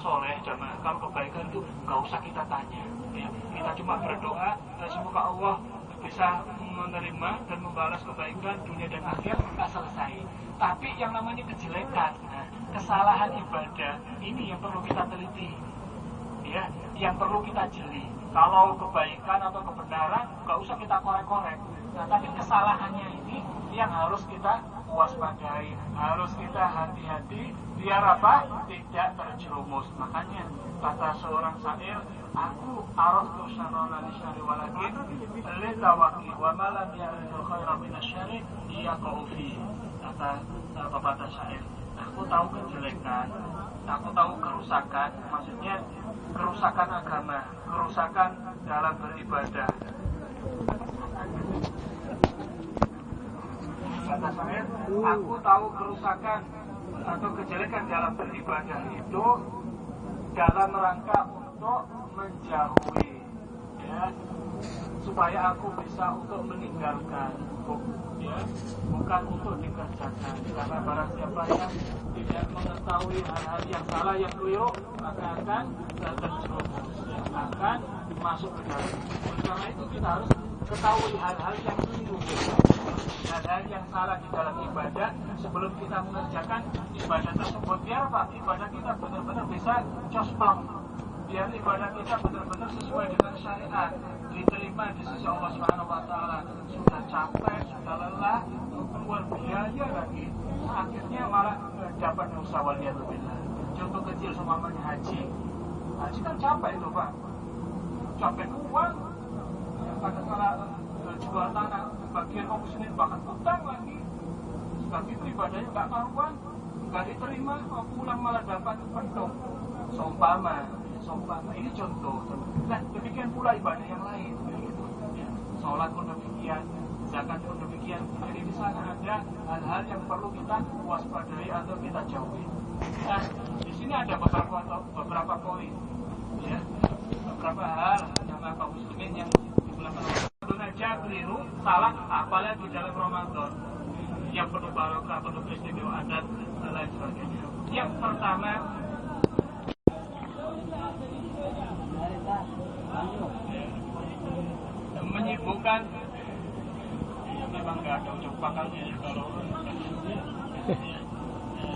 soleh jamaah, kalau kebaikan itu nggak usah kita tanya, ya. Kita cuma berdoa dan semoga Allah bisa menerima dan membalas kebaikan dunia dan akhirat, nggak selesai. Tapi yang namanya kejelekan, nah, kesalahan ibadah ini yang perlu kita teliti, ya, yang perlu kita jeli. Kalau kebaikan atau kebenaran nggak usah kita korek-korek, nah, tapi kesalahannya ini yang harus kita waspadai, harus kita hati-hati biar apa? Tidak terjerumus. Makanya kata seorang syair, aku araftu syarrana li syarri walakin litawaqi wa ma lam ya'riful khaira min asy-syarri yaqa'u fi. Kata pepatah syair, aku tahu kejelekan, aku tahu kerusakan, maksudnya kerusakan agama, kerusakan dalam beribadah. Kata syair, aku tahu kerusakan atau kejelekan dalam beribadah itu dalam rangka untuk menjauhi, ya, supaya aku bisa untuk meninggalkan, ya, bukan untuk dikerjakan. Karena barang siapa yang tidak mengetahui hal-hal yang salah, yang keliru, maka akan terjerumus, ya, akan masuk ke dalam. Karena itu kita harus ketahui hal-hal yang keliru, hal-hal yang salah di dalam ibadah sebelum kita mengerjakan ibadah tersebut. Biar apa? Ibadah kita benar-benar bisa cosplong, biar ibadah kita benar-benar sesuai dengan syariat, diterima di sisi Allah Subhanahu wa taala. Sudah capek, sudah lelah, keluar biaya lagi, akhirnya malah dapat dosa, waliyadzubillah. Contoh kecil seumpamanya haji. Haji kan capek itu, Pak. Capek uang, pada saat jual tanah bagian kaum muslimin bahkan utang lagi, sebab itu ibadahnya nggak karuan, nggak diterima, pulang malah dapat penuh. Seumpama ini contoh. Nah, demikian pula ibadah yang lain, gitu, ya. Sholat pun demikian, zakat pun demikian. Jadi di sana ada hal-hal yang perlu kita waspadai atau kita jauhi. Nah, di sini ada beberapa poin, ya, beberapa hal yang kaum muslimin yang aja keliru, salah, apalagi di dalam Ramadan yang penuh barokah, penuh keistimewaan dan lain sebagainya. Yang pertama, menyibukkan, memang nggak ada ujung pangkalnya kalau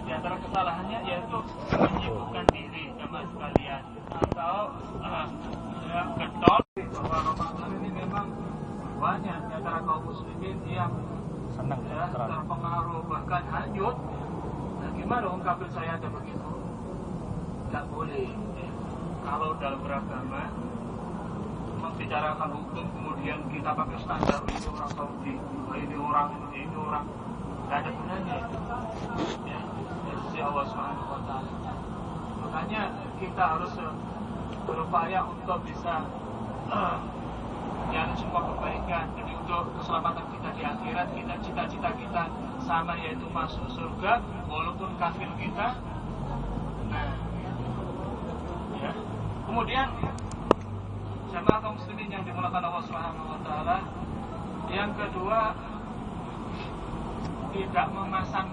di antara kesalahannya yaitu menyibukkan diri sama sekalian atau getol bahwa Ramadan ini memang banyak di antara kaum muslimin yang senang, ya, terpengaruh bahkan hanyut. Nah, gimana ungkapin saya ada begitu? Tidak boleh, ya. Kalau dalam beragama membicarakan hukum kemudian kita pakai standar ini orang Saudi, ini orang, tidak ada gunanya, ya, dari sisi Allah Subhanahu wa taala. Makanya kita harus berupaya untuk bisa yang semua kebaikan. Jadi untuk keselamatan kita di akhirat, kita cita-cita kita sama, yaitu masuk surga walaupun kafir kita. Nah, ya. Kemudian jamaah kaum muslimin yang dimuliakan Allah Subhanahu wa taala, yang kedua, tidak memasang